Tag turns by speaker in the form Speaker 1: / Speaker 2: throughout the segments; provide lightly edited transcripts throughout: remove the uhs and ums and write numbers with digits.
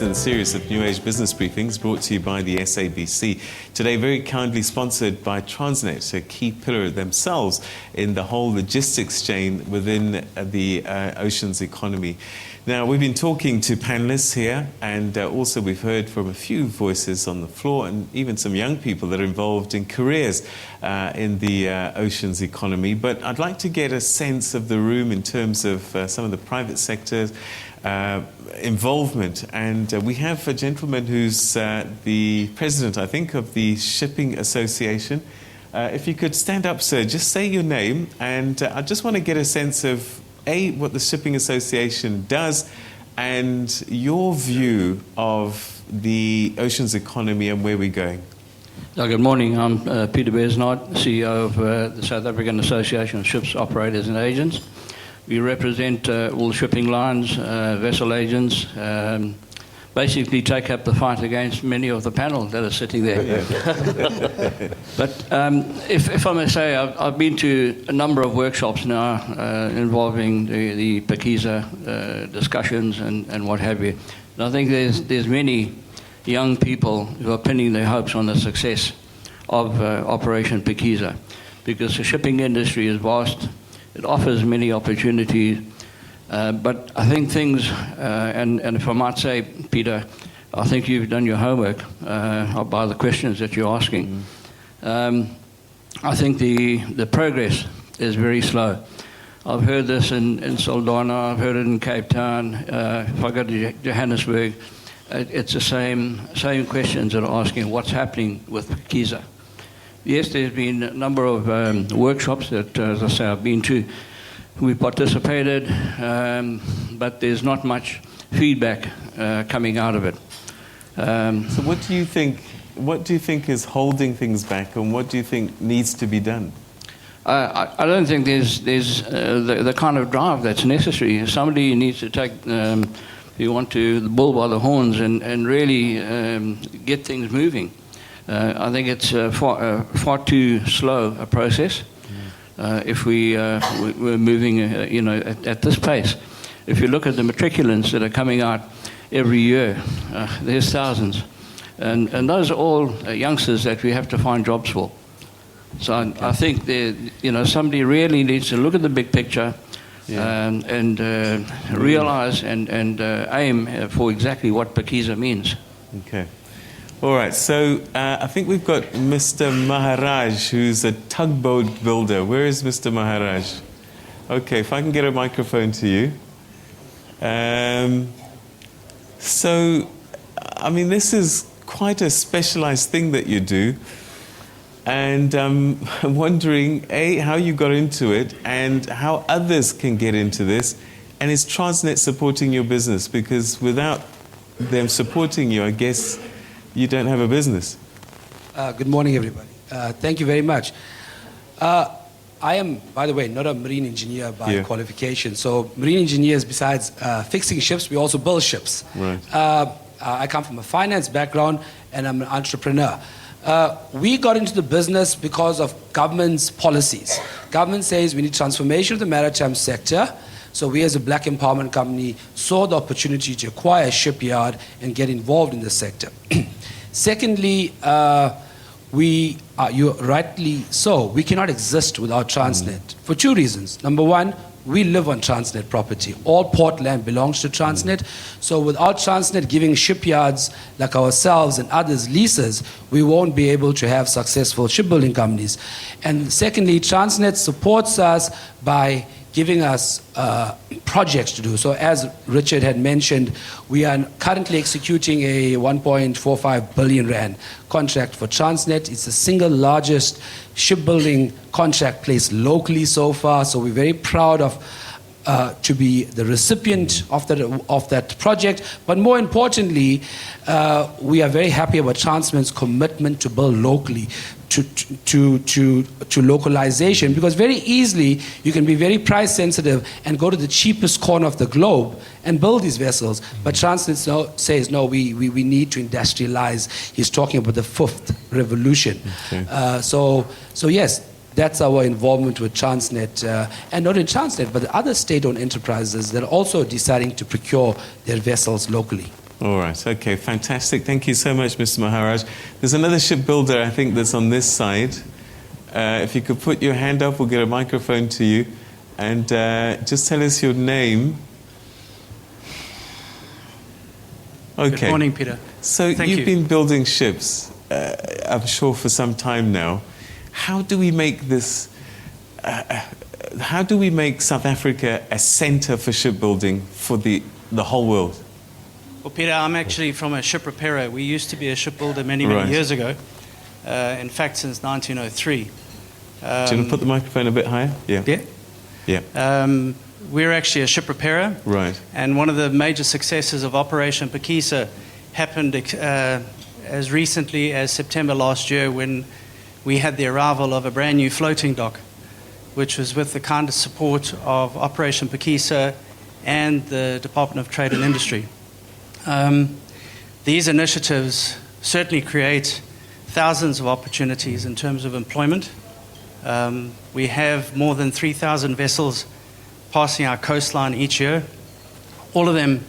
Speaker 1: in the series of New Age Business Briefings brought to you by the SABC. Today, very kindly sponsored by Transnet, a key pillar themselves in the whole logistics chain within the oceans economy. Now, we've been talking to panelists here, and also we've heard from a few voices on the floor and even some young people that are involved in careers in the oceans economy. But I'd like to get a sense of the room in terms of some of the private sector's involvement. And we have a gentleman who's the president, I think, of the Shipping Association. If you could stand up, sir, just say your name, and I just want to get a sense of what the Shipping Association does and your view of the oceans economy and where we're going.
Speaker 2: Good morning. I'm Peter Besnard, CEO of the South African Association of Ships Operators and Agents. We represent all shipping lines, vessel agents, basically take up the fight against many of the panel that are sitting there. But if I may say, I've been to a number of workshops now involving the PAKIZA discussions and what have you. And I think there's many young people who are pinning their hopes on the success of Operation PAKIZA, because the shipping industry is vast. It offers many opportunities. But I think things, and if I might say, Peter, I think you've done your homework by the questions that you're asking. I think the progress is very slow. I've heard this in Saldanha, I've heard it in Cape Town. If I go to Johannesburg, it's the same questions that are asking what's happening with PAKIZA. Yes, there's been a number of workshops that, as I say, I've been to. We participated, but there's not much feedback coming out of it.
Speaker 1: So what do you think? What do you think is holding things back, and what do you think needs to be done?
Speaker 2: I don't think there's the kind of drive that's necessary. Somebody needs to take, if you want to, the bull by the horns and really get things moving. I think it's far too slow a process. If we're moving, at this pace. If you look at the matriculants that are coming out every year, there's thousands, and those are all youngsters that we have to find jobs for. So I think somebody really needs to look at the big picture and realize and aim for exactly what PAKIZA means.
Speaker 1: Okay. All right, so I think we've got Mr. Maharaj, who's a tugboat builder. Where is Mr. Maharaj? Okay, if I can get a microphone to you. So, I mean, this is quite a specialized thing that you do. And I'm wondering, A, how you got into it and how others can get into this. And is Transnet supporting your business? Because without them supporting you, I guess you don't have a business.
Speaker 3: Good morning, everybody. Thank you very much. I am, by the way, not a marine engineer by qualification. So marine engineers, besides fixing ships, we also build ships.
Speaker 1: Right.
Speaker 3: I come from a finance background, and I'm an entrepreneur. We got into the business because of government's policies. Government says we need transformation of the maritime sector. So we as a black empowerment company saw the opportunity to acquire a shipyard and get involved in the sector. Secondly, you're rightly so, we cannot exist without Transnet for two reasons. Number one, we live on Transnet property. All port land belongs to Transnet. So without Transnet giving shipyards like ourselves and others leases, we won't be able to have successful shipbuilding companies. And secondly, Transnet supports us by giving us projects to do. So as Richard had mentioned, we are currently executing a 1.45 billion rand contract for Transnet. It's the single largest shipbuilding contract placed locally so far. So we're very proud of to be the recipient of that project. But more importantly, we are very happy about Transnet's commitment to build locally, to localization, because very easily you can be very price sensitive and go to the cheapest corner of the globe and build these vessels. But Transnet says, no, we need to industrialize. He's talking about the fifth revolution. Okay. So yes, that's our involvement with Transnet, and not in Transnet, but the other state-owned enterprises that are also deciding to procure their vessels locally.
Speaker 1: All right. Okay. Fantastic. Thank you so much, Mr. Maharaj. There's another shipbuilder, I think, that's on this side. If you could put your hand up, we'll get a microphone to you. And just tell us your name. Okay.
Speaker 4: Good morning, Peter.
Speaker 1: So you've been building ships, I'm sure, for some time now. How do we make this? How do we make South Africa a centre for shipbuilding for the whole world?
Speaker 4: Well, Peter, I'm actually from a ship repairer. We used to be a shipbuilder many, many years ago. In fact, since 1903.
Speaker 1: Do you want to put the microphone a bit higher? Yeah.
Speaker 4: Yeah.
Speaker 1: Yeah.
Speaker 4: We're actually a ship repairer.
Speaker 1: Right.
Speaker 4: And one of the major successes of Operation Pakisa happened as recently as September last year, when we had the arrival of a brand new floating dock, which was with the kind of support of Operation Pakisa and the Department of Trade and Industry. These initiatives certainly create thousands of opportunities in terms of employment. We have more than 3,000 vessels passing our coastline each year. All of them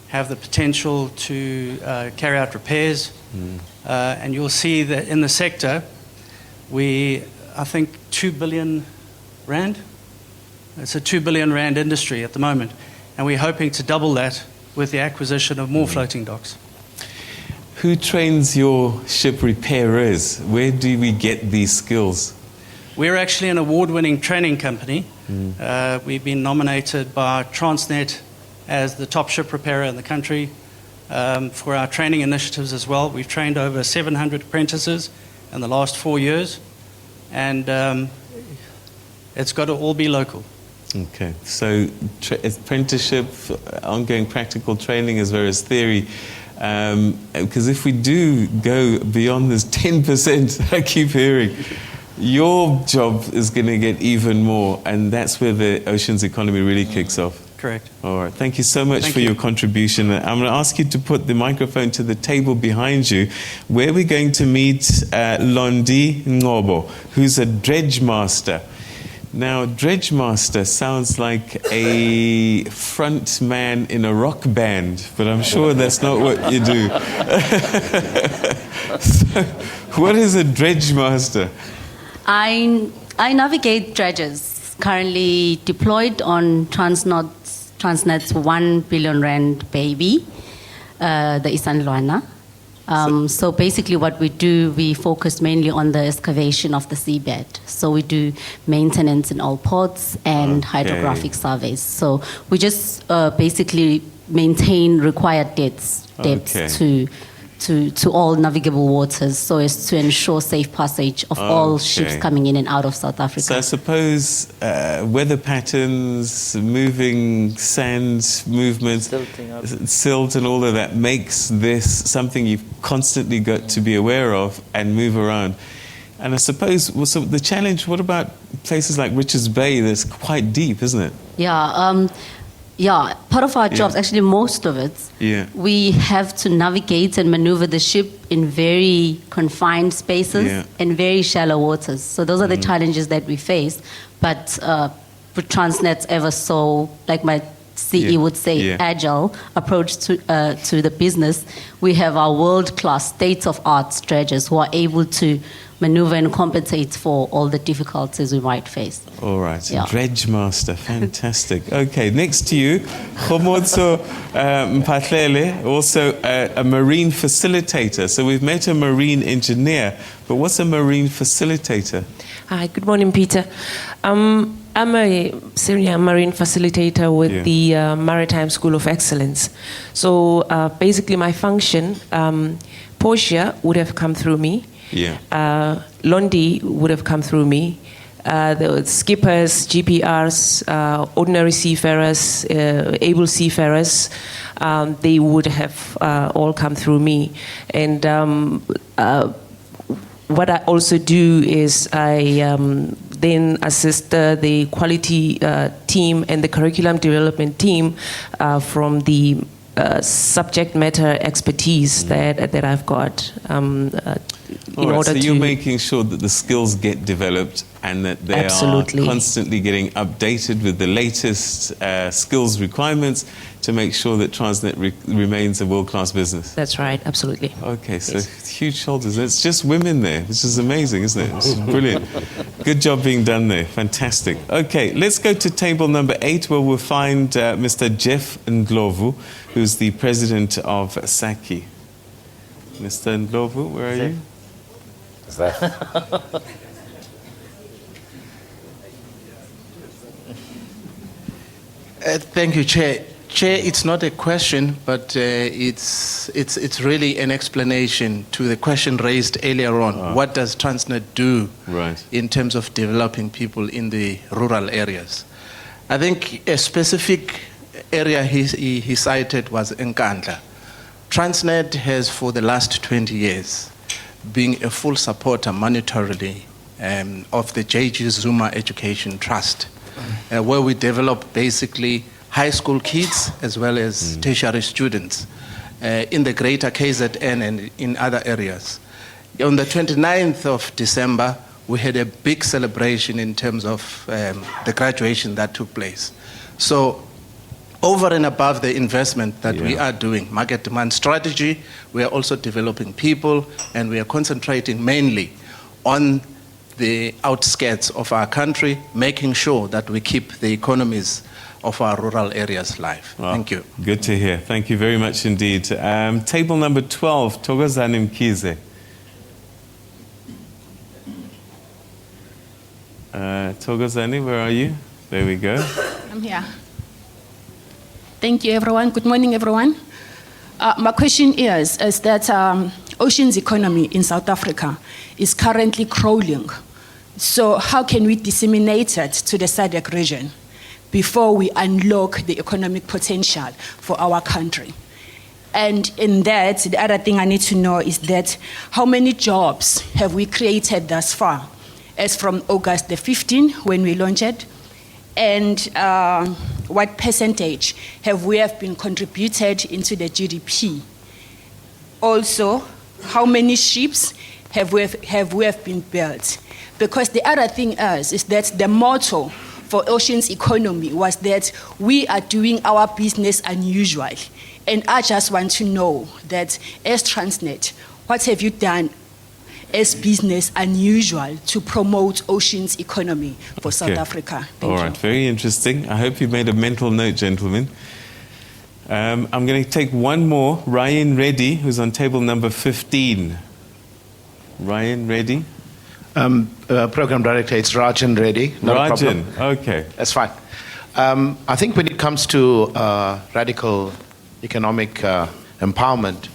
Speaker 4: have the potential to carry out repairs. And you'll see that in the sector, I think 2 billion rand. It's a 2 billion rand industry at the moment. And we're hoping to double that with the acquisition of more floating docks.
Speaker 1: Who trains your ship repairers? Where do we get these skills?
Speaker 4: We're actually an award-winning training company. We've been nominated by Transnet as the top ship repairer in the country for our training initiatives as well. We've trained over 700 apprentices in the last 4 years, and it's got to all be local.
Speaker 1: Okay, so apprenticeship, ongoing practical training as well as theory. Because if we do go beyond this 10% I keep hearing, your job is going to get even more, and that's where the oceans economy really kicks off.
Speaker 4: Correct.
Speaker 1: All right. Thank you so much for your contribution. I'm going to ask you to put the microphone to the table behind you, where we're going to meet Londi Ngobo, who's a dredge master. Now, dredge master sounds like a front man in a rock band, but I'm sure that's not what you do. So, what is a dredge master?
Speaker 5: I navigate dredges currently deployed on Transnet's 1 billion rand baby, the Isan Luana. So basically what we do, we focus mainly on the excavation of the seabed. So we do maintenance in all ports and hydrographic surveys. So we just basically maintain required depths to all navigable waters, so as to ensure safe passage of all ships coming in and out of South Africa.
Speaker 1: So I suppose weather patterns, moving sand movements, silt and all of that makes this something you've constantly got to be aware of and move around. And I suppose, so the challenge, what about places like Richards Bay that's quite deep, isn't it?
Speaker 5: Yeah, part of our jobs, actually most of it, we have to navigate and maneuver the ship in very confined spaces and very shallow waters. So those are the challenges that we face. But with Transnet's ever so, like my CE would say, agile approach to the business, we have our world-class, state-of-art dredgers who are able to maneuver and compensate for all the difficulties we might face.
Speaker 1: All right, dredge master, fantastic. Okay, next to you, Khomotso Mpatlele, also a marine facilitator. So we've met a marine engineer, but what's a marine facilitator?
Speaker 6: Hi, good morning, Peter. I'm a senior marine facilitator with the Maritime School of Excellence. So basically my function, Portia would have come through me. Londi would have come through me. The skippers, GPRs, ordinary seafarers, able seafarers, they would have all come through me. And what I also do is I then assist the quality team and the curriculum development team from the subject matter expertise that I've got
Speaker 1: All
Speaker 6: in
Speaker 1: right,
Speaker 6: order
Speaker 1: so
Speaker 6: to...
Speaker 1: you're making sure that the skills get developed and that they
Speaker 6: Absolutely.
Speaker 1: are constantly getting updated with the latest skills requirements to make sure that Transnet remains a world-class business.
Speaker 6: That's right, absolutely.
Speaker 1: Okay, so
Speaker 6: Yes.
Speaker 1: huge shoulders. It's just women there, which is amazing, isn't it? It's brilliant. Good job being done there. Fantastic. Okay, let's go to table number 8, where we'll find Mr. Jeff Ndlovu, who's the president of SACI. Mr. Ndlovu, where are you?
Speaker 7: Is that?
Speaker 8: Thank you, Chair. Chair, it's not a question, but it's really an explanation to the question raised earlier on. What does Transnet do in terms of developing people in the rural areas? I think a specific area he cited was Nkandla. Transnet has, for the last 20 years, been a full supporter monetarily of the J.G. Zuma Education Trust, where we develop basically high school kids as well as tertiary students in the greater KZN and in other areas. On the 29th of December, we had a big celebration in terms of the graduation that took place. So over and above the investment that we are doing, market demand strategy, we are also developing people, and we are concentrating mainly on the outskirts of our country, making sure that we keep the economies of our rural areas live. Thank you.
Speaker 1: Good to hear. Thank you very much indeed. Table number 12, Thokozani Mkhize. Thokozani, where are you? There we go.
Speaker 9: I'm here. Thank you, everyone. Good morning, everyone. My question is that oceans economy in South Africa is currently crawling. So how can we disseminate it to the SADC region before we unlock the economic potential for our country? And in that, the other thing I need to know is that how many jobs have we created thus far, as from August the 15th when we launched it, and what percentage have been contributed into the GDP? Also, how many ships have been built? Because the other thing is that the motto for Ocean's economy was that we are doing our business unusual. And I just want to know that as Transnet, what have you done as business unusual to promote Ocean's economy for South Africa? Thank you.
Speaker 1: Very interesting. I hope you made a mental note, gentlemen. I'm going to take one more. Ryan Reddy, who's on table number 15. Ryan Reddy.
Speaker 7: Program Director, it's Rajan Reddy. Not a problem.
Speaker 1: Okay.
Speaker 7: That's fine. I think when it comes to radical economic empowerment,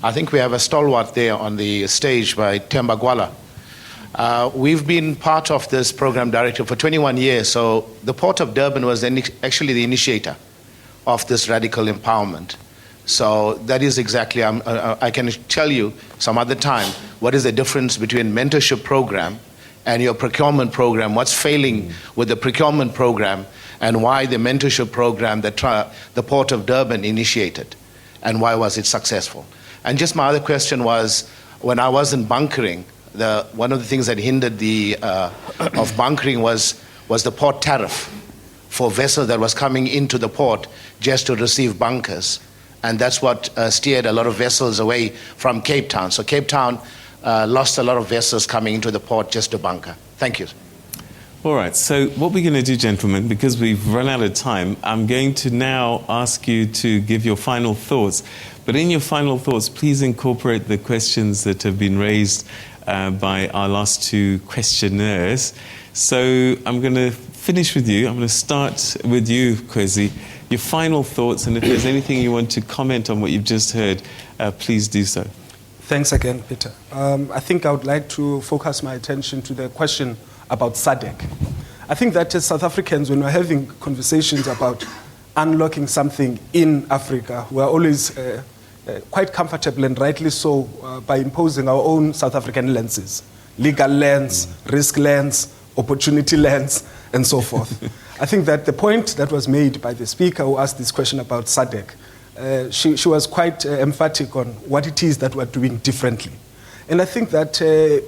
Speaker 7: I think we have a stalwart there on the stage by Themba Gwala. We've been part of this program director for 21 years, so the Port of Durban was actually the initiator of this radical empowerment. So that is exactly, I can tell you some other time, what is the difference between mentorship program and your procurement program, what's failing with the procurement program, and why the mentorship program that the Port of Durban initiated, and why was it successful. And just my other question was, when I was in bunkering, one of the things that hindered the of bunkering was the port tariff for vessels that was coming into the port just to receive bunkers. And that's what steered a lot of vessels away from Cape Town. So Cape Town lost a lot of vessels coming into the port just to bunker. Thank you.
Speaker 1: All right, so what we're going to do, gentlemen, because we've run out of time, I'm going to now ask you to give your final thoughts. But in your final thoughts, please incorporate the questions that have been raised by our last two questionnaires. So I'm going to finish with you. I'm going to start with you, Kwezi. Your final thoughts, and if there's anything you want to comment on what you've just heard, please do so.
Speaker 10: Thanks again, Peter. I think I would like to focus my attention to the question about SADC. I think that as South Africans, when we're having conversations about unlocking something in Africa, we're always quite comfortable, and rightly so, by imposing our own South African lenses. Legal lens, risk lens, opportunity lens, and so forth. I think that the point that was made by the speaker who asked this question about SADC, she was quite emphatic on what it is that we're doing differently. And I think that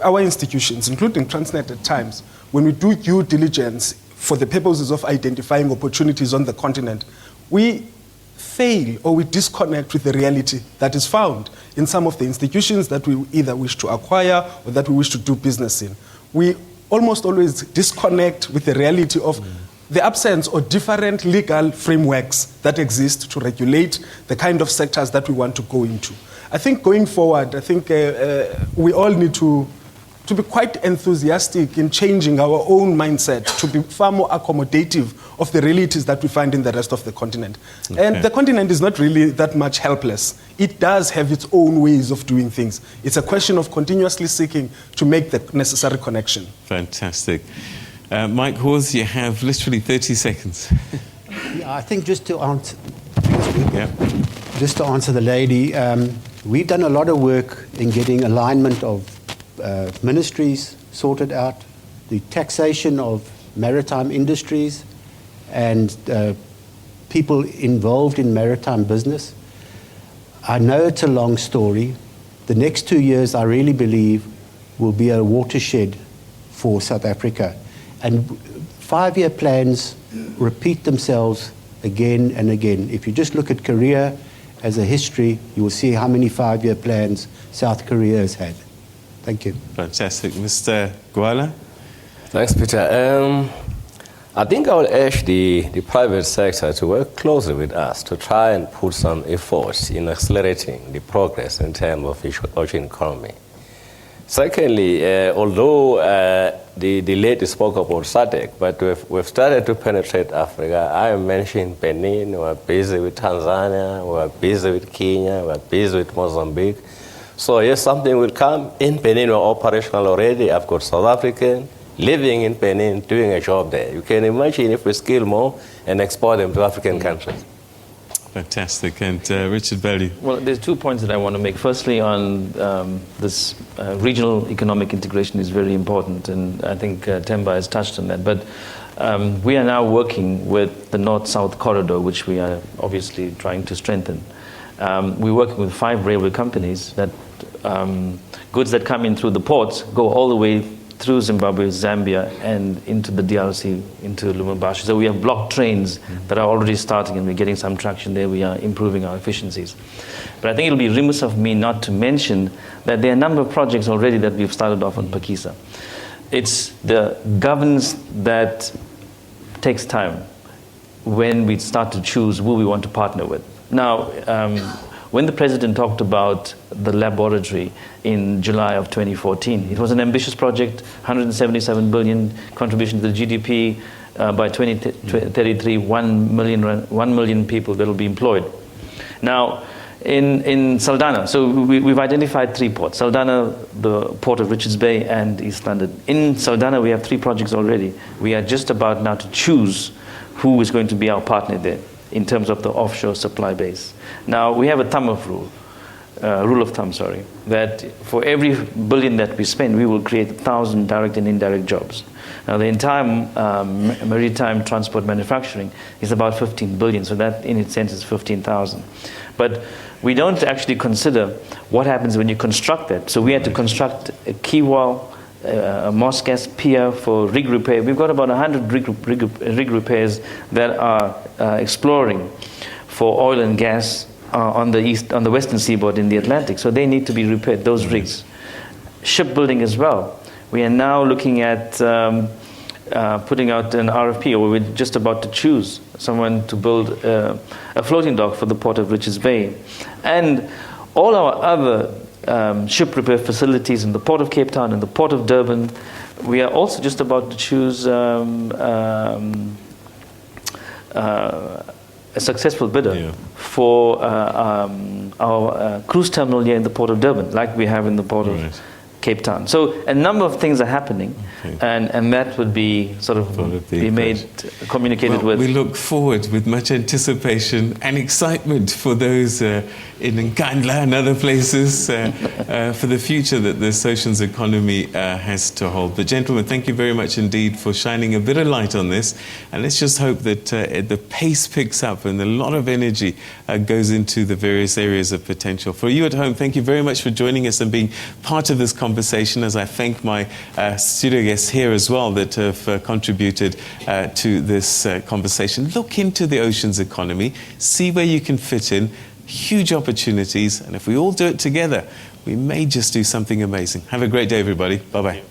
Speaker 10: our institutions, including Transnet at times, when we do due diligence for the purposes of identifying opportunities on the continent, we fail or we disconnect with the reality that is found in some of the institutions that we either wish to acquire or that we wish to do business in. We almost always disconnect with the reality of the absence or different legal frameworks that exist to regulate the kind of sectors that we want to go into. I think going forward, I think we all need to be quite enthusiastic in changing our own mindset to be far more accommodative of the realities that we find in the rest of the continent. Okay. And the continent is not really that much helpless. It does have its own ways of doing things. It's a question of continuously seeking to make the necessary connection.
Speaker 1: Fantastic. Mike Hawes, you have literally 30 seconds.
Speaker 11: Yeah, I think just to answer the lady, we've done a lot of work in getting alignment of ministries sorted out, the taxation of maritime industries and people involved in maritime business. I know it's a long story. The next 2 years, I really believe, will be a watershed for South Africa. And 5-year plans repeat themselves again and again. If you just look at Korea as a history, you will see how many 5-year plans South Korea has had. Thank you.
Speaker 1: Fantastic. Mr. Gwala?
Speaker 12: Thanks, Peter. I think I would urge the private sector to work closely with us to try and put some efforts in accelerating the progress in terms of ocean economy. Secondly, although the lady spoke about SADC, but we've started to penetrate Africa. I mentioned Benin, we're busy with Tanzania, we're busy with Kenya, we're busy with Mozambique. So yes, something will come. In Benin, we're operational already. I've got South African living in Benin, doing a job there. You can imagine if we scale more and export them to African countries.
Speaker 1: Fantastic. And Richard Belly?
Speaker 13: Well, there's 2 points that I want to make. Firstly, on this regional economic integration is very important, and I think Themba has touched on that. But we are now working with the North-South corridor, which we are obviously trying to strengthen. We're working with 5 railway companies that goods that come in through the ports go all the way through Zimbabwe, Zambia, and into the DRC, into Lubumbashi. So we have block trains that are already starting, and we're getting some traction there. We are improving our efficiencies. But I think it'll be remiss of me not to mention that there are a number of projects already that we've started off on Pakisa. It's the governance that takes time when we start to choose who we want to partner with. Now, when the president talked about the laboratory in July of 2014, it was an ambitious project, 177 billion contribution to the GDP, by 2033, 1 million people that will be employed. Now, in Saldanha, so we've identified 3 ports, Saldanha, the port of Richards Bay, and East London. In Saldanha, we have 3 projects already. We are just about now to choose who is going to be our partner there in terms of the offshore supply base. Now, we have a rule of thumb, that for every billion that we spend, we will create 1,000 direct and indirect jobs. Now, the entire maritime transport manufacturing is about 15 billion, so that in its sense is 15,000. But we don't actually consider what happens when you construct that. So we had to construct a quay wall, a Moscas pier for rig repair. We've got about 100 rig repairs that are exploring for oil and gas on the western seaboard in the Atlantic. So they need to be repaired, those rigs. Shipbuilding as well. We are now looking at putting out an RFP, or we're just about to choose someone to build a floating dock for the port of Richards Bay. And all our other ship repair facilities in the Port of Cape Town and the Port of Durban. We are also just about to choose a successful bidder for our cruise terminal here in the Port of Durban, like we have in the Port of Cape Town. So a number of things are happening, and that would be sort of communicated with.
Speaker 1: We look forward with much anticipation and excitement for those in Nkandla and other places for the future that this oceans economy has to hold. But gentlemen, thank you very much indeed for shining a bit of light on this, and let's just hope that the pace picks up and a lot of energy goes into the various areas of potential. For you at home, thank you very much for joining us and being part of this conversation, as I thank my studio guests here as well that have contributed to this conversation. Look into the oceans economy, see where you can fit in, huge opportunities, and if we all do it together, we may just do something amazing. Have a great day, everybody. Bye-bye.